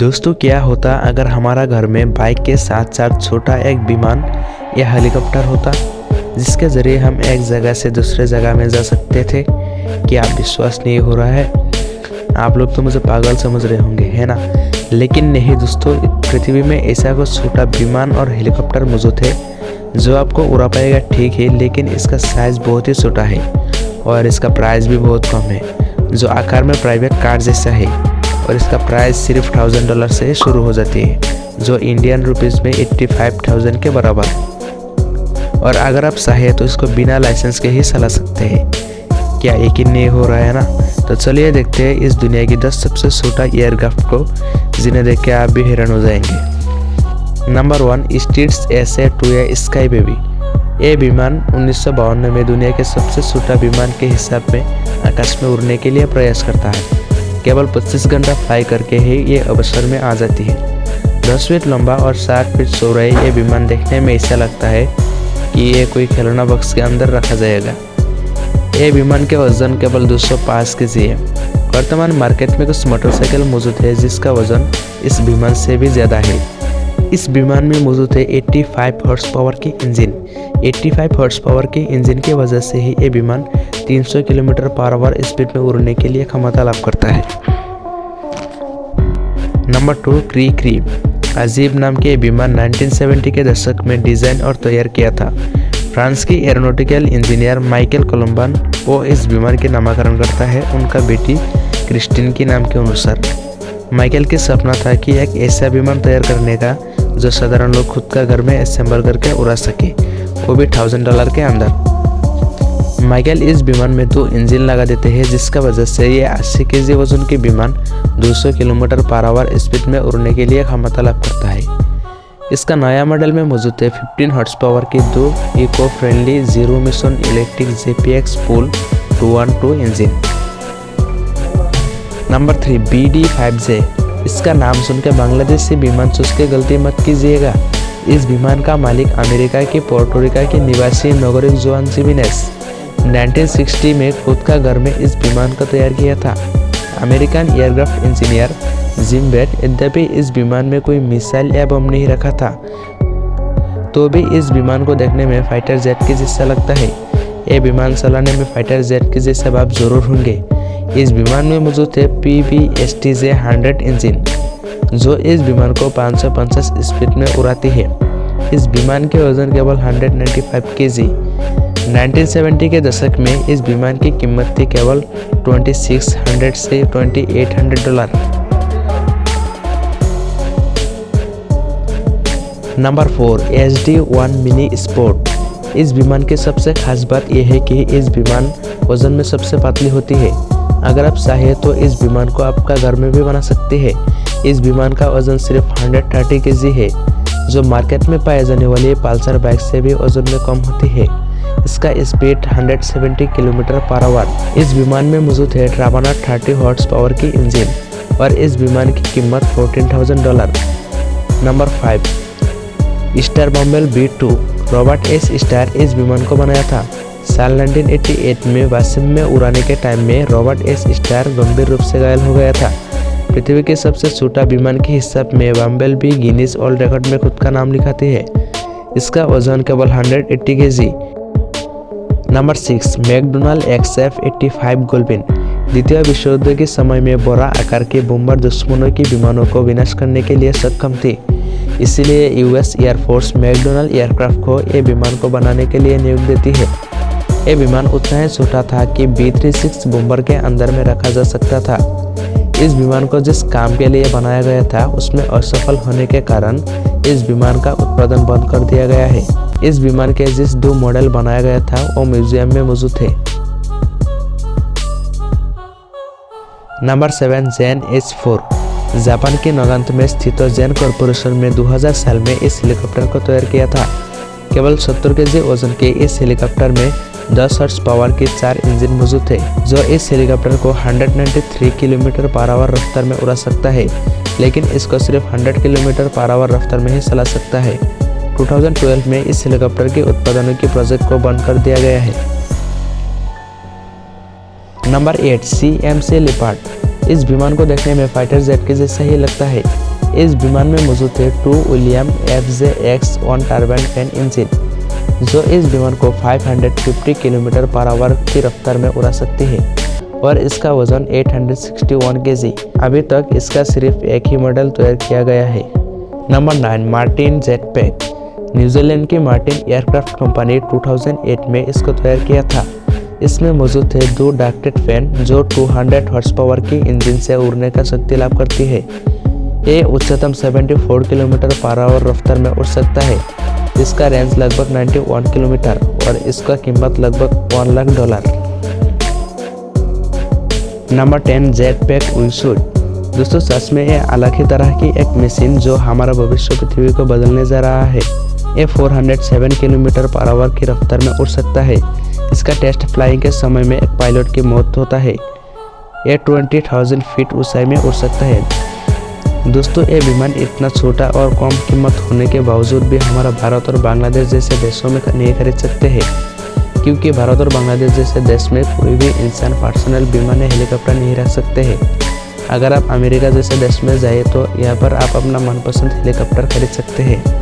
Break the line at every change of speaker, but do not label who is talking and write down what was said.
दोस्तों, क्या होता अगर हमारा घर में बाइक के साथ साथ छोटा एक विमान या हेलीकॉप्टर होता जिसके ज़रिए हम एक जगह से दूसरे जगह में जा सकते थे। क्या विश्वास नहीं हो रहा है? आप लोग तो मुझे पागल समझ रहे होंगे, है ना? लेकिन नहीं दोस्तों, पृथ्वी में ऐसा कुछ छोटा विमान और हेलीकॉप्टर मौजूद है जो आपको उड़ा पाएगा, ठीक है, लेकिन इसका साइज़ बहुत ही छोटा है और इसका प्राइस भी बहुत कम है, जो आकार में प्राइवेट कार जैसा है। और इसका प्राइस सिर्फ $1000 से शुरू हो जाती है, जो इंडियन रुपीज़ में 85,000 के बराबर। और अगर आप चाहें तो इसको बिना लाइसेंस के ही चला सकते हैं। क्या यकीन नहीं हो रहा है ना? तो चलिए देखते हैं इस दुनिया की 10 सबसे छोटा एयरक्राफ्ट को, जिन्हें देख के आप भी हैरान हो जाएंगे। Number 1, Stits SA two A sky baby. ये विमान 1952 में दुनिया के सबसे छोटा विमान के हिसाब में आकाश में उड़ने के लिए प्रयास करता है। केवल 25 घंटा फ्लाई करके ही ये अवसर में आ जाती है। 10 फीट लंबा और 60 फीट चौड़ा ये विमान देखने में ऐसा लगता है कि ये कोई खिलौना बॉक्स के अंदर रखा जाएगा। ये विमान के वजन केवल 205 केजी है। वर्तमान मार्केट में कुछ मोटरसाइकिल मौजूद है जिसका वजन इस विमान से भी ज़्यादा है। इस विमान में मौजूद है 85 हॉर्स पावर की इंजन। 85 हॉर्स पावर के इंजन की वजह से ही ये विमान 300 किलोमीटर पर आवर स्पीड में उड़ने के लिए क्षमता लाभ करता है। नंबर 2, क्री। अजीब नाम के विमान 1970 के दशक में डिजाइन और तैयार किया था। फ्रांस की एरोनॉटिकल इंजीनियर माइकल कोलम्बन वो इस विमान के नामकरण करता है उनका बेटी क्रिस्टीन के नाम के अनुसार। माइकल की सपना था कि एक ऐसा विमान तैयार करने का जो साधारण लोग खुद का घर में असेंबल करके उड़ा सके, वो भी $1000 के अंदर। माइकल इस विमान में 2 इंजन लगा देते हैं जिसका वजह से ये 80 केजी वजन के विमान 200 किलोमीटर पर आवर स्पीड में उड़ने के लिए क्षमता लाभ करता है। इसका नया मॉडल में मौजूद है 15 हॉर्स पावर की 2 eco friendly zero mission electric JPX PUL 212 engine. Number 3, BD-5J। इसका नाम सुनकर बांग्लादेशी विमान सोच के गलती मत कीजिएगा। इस विमान का मालिक अमेरिका के पोर्टोरिका के निवासी नागरिक जोआन जिमेनेज 1960 में खुद का घर में इस विमान को तैयार किया था। अमेरिकन एयरक्राफ्ट इंजीनियर जिम बेट यद्यपि इस विमान में कोई मिसाइल या बम नहीं रखा था, तो भी इस विमान को देखने में फाइटर जेट के जैसा लगता है। ये विमान चलाने में फाइटर जेट के जैसे भाव जरूर होंगे। इस विमान में मौजूद है PBSTJ-100 इंजन, जो इस विमान को 550 स्पीड में उड़ाती है। इस विमान के वजन केवल 195 केजी। 1970 के दशक में इस विमान की कीमत थी केवल $2600 से $2800। Number 4, HD-1 mini sport. इस विमान की सबसे खास बात यह है कि इस विमान वजन में सबसे पतली होती है। अगर आप चाहें तो इस विमान को आपका घर में भी बना सकते हैं। इस विमान का वजन सिर्फ 130 केजी है, जो मार्केट में पाए जाने वाली पल्सर बाइक से भी वजन में कम होती है। इसका स्पीड 170 किलोमीटर पर आवर। इस विमान में मौजूद है ट्राबाना 30 हॉर्स पावर की इंजन और इस विमान की कीमत $14,000। नंबर 5, स्टार बम्बल B-2। रॉबर्ट एस स्टार इस विमान को बनाया था। साल 1988 में वासिम में उड़ाने के टाइम में रॉबर्ट एस स्टार गंभीर रूप से घायल हो गया था। पृथ्वी के सबसे छोटा विमान के हिसाब में बम्बल भी गिनीज वर्ल्ड रिकॉर्ड में खुद का नाम लिखाती है। इसका वजन केवल 180 केजी। Number 6, McDonald XF-85 गोल्बिन। द्वितीय विश्व युद्ध के समय में बड़ा आकार के बम्बर दुश्मनों के विमानों को विनाश करने के लिए सक्षम थी। इसलिए US एयरफोर्स मैकडोनाल्ड एयरक्राफ्ट को ये विमान को बनाने के लिए नियुक्त देती है। ये विमान उतना ही छोटा था कि B-36 बम्बर के अंदर में रखा जा सकता था। इस विमान को जिस काम के लिए बनाया गया था उसमें असफल होने के कारण इस विमान का उत्पादन बंद कर दिया गया है। इस विमान के जिस 2 मॉडल बनाया गया था वो म्यूजियम में मौजूद है। नंबर 7, जेन H-4। जापान के नगांत में स्थित जेन कॉर्पोरेशन में 2000 साल में इस हेलीकॉप्टर को तैयार किया था। केवल 70 केजी वजन के इस हेलीकॉप्टर में 10 हॉर्स पावर की 4 इंजन मौजूद है, जो इस हेलीकॉप्टर को 193 किलोमीटर पर आवर रफ्तार में उड़ा सकता है, लेकिन इसको सिर्फ 100 किलोमीटर पर आवर रफ्तार में ही चला सकता है। 2012 में इस हेलीकॉप्टर के उत्पादन के प्रोजेक्ट को बंद कर दिया गया है। Number 8, CMC leopard. इस विमान को देखने में फाइटर जेट के जैसा ही लगता है। इस विमान में मौजूद है 2 William FJX on turbine fan engine, जो इस विमान को 550 किलोमीटर पर आवर की रफ्तार में उड़ा सकती है और इसका वजन 861 kg। अभी तक इसका सिर्फ एक ही मॉडल तैयार किया गया है। Number 9, Martin jetpack. न्यूजीलैंड की मार्टिन एयरक्राफ्ट कंपनी 2008 में इसको तैयार किया था। इसमें मौजूद है 2 डक्टेड फैन जो 200 हॉर्स पावर की इंजन से उड़ने का शक्ति लाभ करती है। ये उच्चतम 74 किलोमीटर पर आवर रफ्तार में उड़ सकता है। इसका रेंज लगभग 91 किलोमीटर और इसका कीमत लगभग $1 लाख। Number 10, jetpack wingsuit. दोस्तों, सच में ये अलग ही तरह की एक मशीन जो हमारा भविष्य पृथ्वी को बदलने जा रहा है। ये 407 किलोमीटर पर आवर की रफ्तार में उड़ सकता है। इसका टेस्ट फ्लाइंग के समय में एक पायलट की मौत होता है। ये 20,000 फीट ऊंचाई में उड़ सकता है। दोस्तों, ये विमान इतना छोटा और कम कीमत होने के बावजूद भी हमारा भारत और बांग्लादेश जैसे देशों में नहीं खरीद सकते हैं, क्योंकि भारत और बांग्लादेश जैसे देश में कोई भी इंसान पर्सनल विमान या हेलीकॉप्टर नहीं रख सकते हैं। अगर आप अमेरिका जैसे देश में जाए तो यहाँ पर आप अपना मनपसंद हेलीकॉप्टर खरीद सकते हैं।